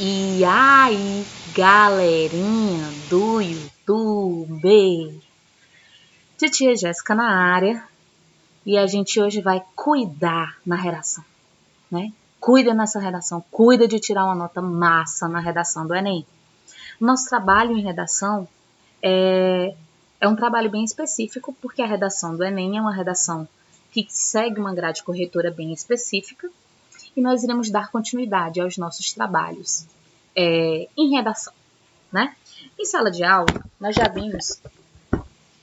E aí, galerinha do YouTube? Titia Jéssica na área e a gente hoje vai cuidar na redação, né? Cuida nessa redação, cuida de tirar uma nota massa na redação do Enem. Nosso trabalho em redação é um trabalho bem específico, porque a redação do Enem é uma redação que segue uma grade corretora bem específica e nós iremos dar continuidade aos nossos trabalhos em redação, né? Em sala de aula, nós já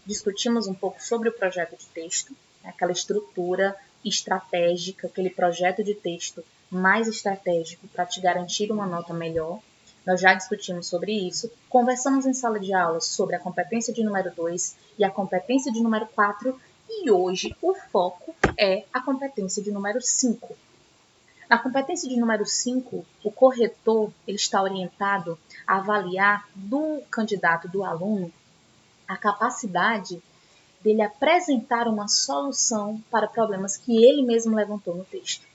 discutimos um pouco sobre o projeto de texto, né? Aquela estrutura estratégica, aquele projeto de texto mais estratégico para te garantir uma nota melhor. Nós já discutimos sobre isso. Conversamos em sala de aula sobre a competência de número 2 e a competência de número 4. E hoje o foco é a competência de número 5. Na competência de número 5, o corretor ele está orientado a avaliar do candidato, do aluno, a capacidade dele apresentar uma solução para problemas que ele mesmo levantou no texto.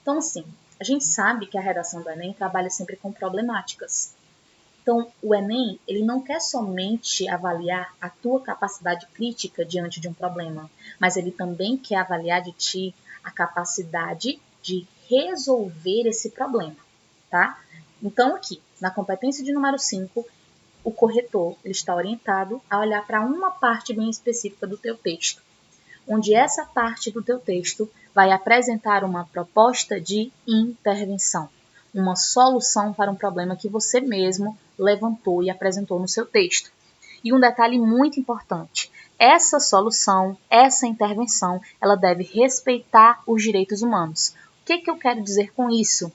Então, assim, a gente sabe que a redação do Enem trabalha sempre com problemáticas. Então, o Enem ele não quer somente avaliar a tua capacidade crítica diante de um problema, mas ele também quer avaliar de ti a capacidade de resolver esse problema, tá? Então, aqui, na competência de número 5, o corretor ele está orientado a olhar para uma parte bem específica do teu texto, onde essa parte do teu texto vai apresentar uma proposta de intervenção, uma solução para um problema que você mesmo levantou e apresentou no seu texto. E um detalhe muito importante, essa solução, essa intervenção, ela deve respeitar os direitos humanos. O que eu quero dizer com isso?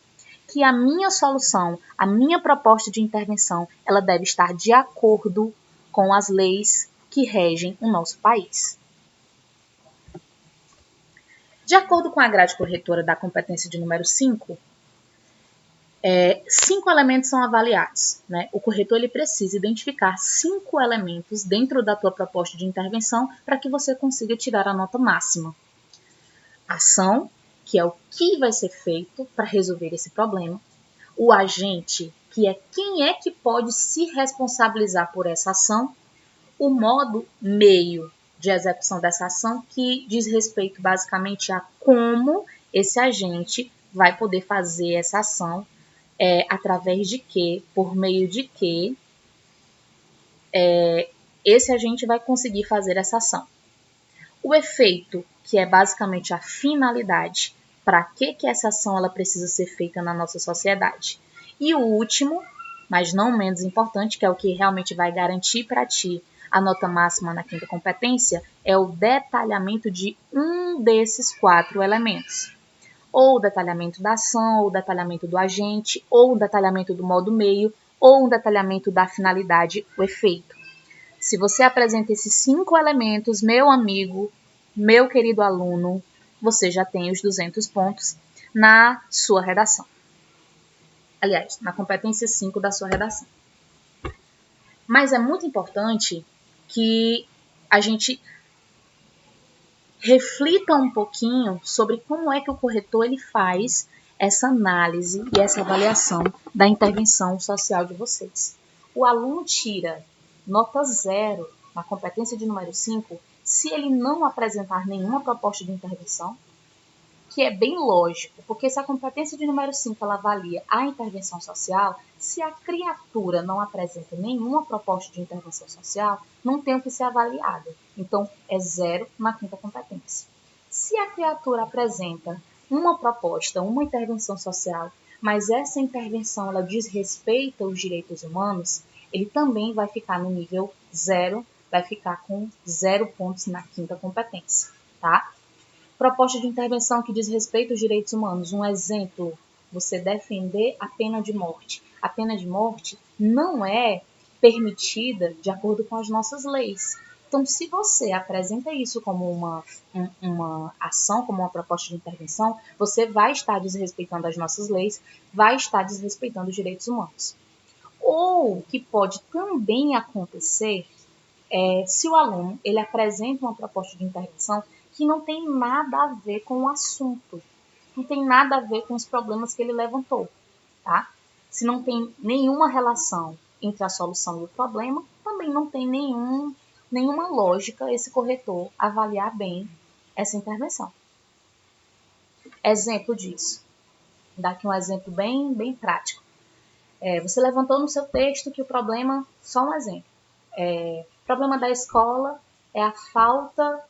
Que a minha solução, a minha proposta de intervenção, ela deve estar de acordo com as leis que regem o nosso país. De acordo com a grade corretora da competência de número 5, 5 elementos são avaliados, né? O corretor ele precisa identificar 5 elementos dentro da tua proposta de intervenção para que você consiga tirar a nota máxima. Ação, que é o que vai ser feito para resolver esse problema. O agente, que é quem é que pode se responsabilizar por essa ação. O modo, meio de execução dessa ação, que diz respeito basicamente a como esse agente vai poder fazer essa ação, através de que, por meio de que esse agente vai conseguir fazer essa ação. O efeito, que é basicamente a finalidade, para que essa ação ela precisa ser feita na nossa sociedade. E o último, mas não menos importante, que é o que realmente vai garantir para ti a nota máxima na quinta competência, é o detalhamento de um desses 4 elementos. Ou o detalhamento da ação, ou o detalhamento do agente, ou o detalhamento do modo meio, ou o detalhamento da finalidade, o efeito. Se você apresenta esses 5 elementos, meu amigo, meu querido aluno, você já tem os 200 pontos na sua redação. Aliás, na competência 5 da sua redação. Mas é muito importante que a gente reflita um pouquinho sobre como é que o corretor ele faz essa análise e essa avaliação da intervenção social de vocês. O aluno tira nota 0 na competência de número 5 se ele não apresentar nenhuma proposta de intervenção, que é bem lógico, porque se a competência de número 5 ela avalia a intervenção social, se a criatura não apresenta nenhuma proposta de intervenção social, não tem o que ser avaliado. Então, é 0 na quinta competência. Se a criatura apresenta uma proposta, uma intervenção social, mas essa intervenção ela desrespeita os direitos humanos, ele também vai ficar no nível 0, vai ficar com 0 pontos na quinta competência, tá? Proposta de intervenção que diz respeito aos direitos humanos. Um exemplo, você defender a pena de morte. A pena de morte não é permitida de acordo com as nossas leis. Então, se você apresenta isso como uma ação, como uma proposta de intervenção, você vai estar desrespeitando as nossas leis, vai estar desrespeitando os direitos humanos. Ou o que pode também acontecer se o aluno ele apresenta uma proposta de intervenção que não tem nada a ver com o assunto, não tem nada a ver com os problemas que ele levantou, tá? Se não tem nenhuma relação entre a solução e o problema, também não tem nenhuma lógica esse corretor avaliar bem essa intervenção. Exemplo disso. Vou dar aqui um exemplo bem prático. Você levantou no seu texto que o problema, só um exemplo, o problema da escola é a falta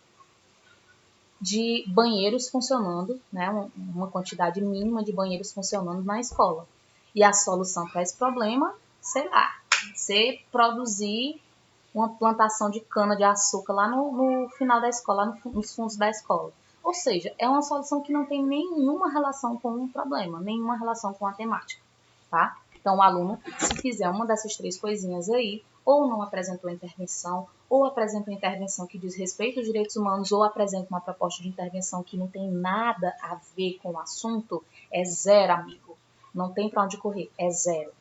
de banheiros funcionando, né, uma quantidade mínima de banheiros funcionando na escola. E a solução para esse problema, sei lá, você produzir uma plantação de cana-de-açúcar lá no final da escola, lá nos fundos da escola. Ou seja, é uma solução que não tem nenhuma relação com o problema, nenhuma relação com a temática, tá? Então, o aluno, se fizer uma dessas 3 coisinhas aí, ou não apresentou intervenção, ou apresenta uma intervenção que diz respeito aos direitos humanos, ou apresenta uma proposta de intervenção que não tem nada a ver com o assunto, é 0, amigo. Não tem para onde correr, é 0.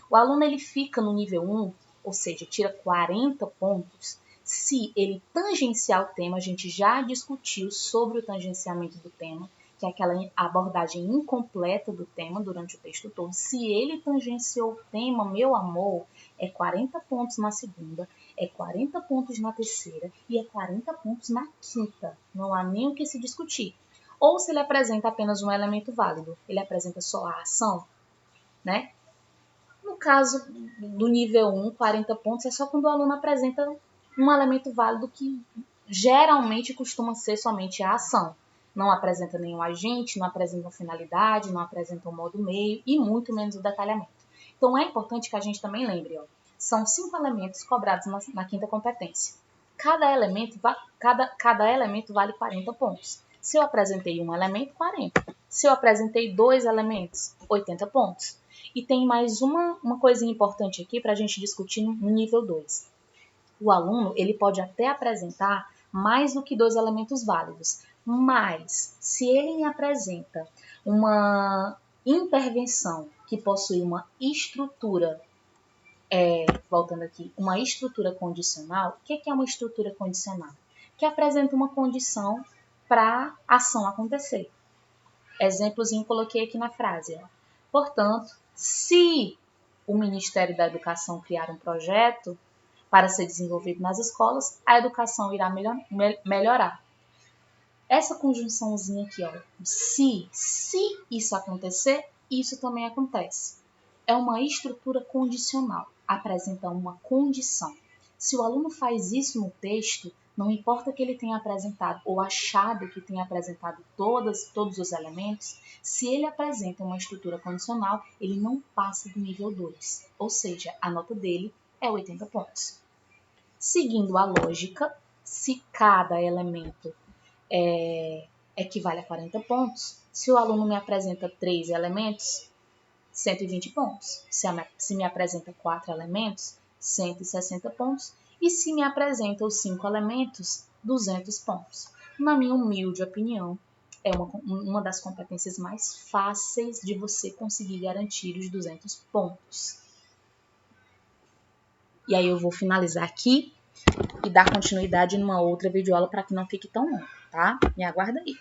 O aluno ele fica no nível 1, ou seja, tira 40 pontos, se ele tangenciar o tema. A gente já discutiu sobre o tangenciamento do tema, que é aquela abordagem incompleta do tema durante o texto todo. Se ele tangenciou o tema, meu amor, é 40 pontos na segunda, é 40 pontos na terceira e é 40 pontos na quinta. Não há nem o que se discutir. Ou se ele apresenta apenas um elemento válido, ele apresenta só a ação, né? No caso do nível 1, 40 pontos, é só quando o aluno apresenta um elemento válido que geralmente costuma ser somente a ação. Não apresenta nenhum agente, não apresenta finalidade, não apresenta um modo meio e muito menos o detalhamento. Então, é importante que a gente também lembre, são 5 elementos cobrados na quinta competência. Cada elemento vale 40 pontos. Se eu apresentei um elemento, 40. Se eu apresentei 2 elementos, 80 pontos. E tem mais uma coisinha importante aqui para a gente discutir no nível 2. O aluno ele pode até apresentar mais do que 2 elementos válidos, mas se ele me apresenta uma intervenção que possui uma estrutura, voltando aqui, uma estrutura condicional, o que é uma estrutura condicional? Que apresenta uma condição para a ação acontecer. Exemplozinho coloquei aqui na frase. Portanto, se o Ministério da Educação criar um projeto para ser desenvolvido nas escolas, a educação irá melhorar. Essa conjunçãozinha aqui, se isso acontecer, isso também acontece. É uma estrutura condicional, apresenta uma condição. Se o aluno faz isso no texto, não importa que ele tenha apresentado ou achado que tenha apresentado todos os elementos, se ele apresenta uma estrutura condicional, ele não passa do nível 2, ou seja, a nota dele é 80 pontos. Seguindo a lógica, se cada elemento equivale a 40 pontos, se o aluno me apresenta 3 elementos, 120 pontos. Se me apresenta 4 elementos, 160 pontos. E se me apresenta os 5 elementos, 200 pontos. Na minha humilde opinião, é uma das competências mais fáceis de você conseguir garantir os 200 pontos. E aí eu vou finalizar aqui e dar continuidade numa outra videoaula para que não fique tão longo, tá? Me aguarda aí.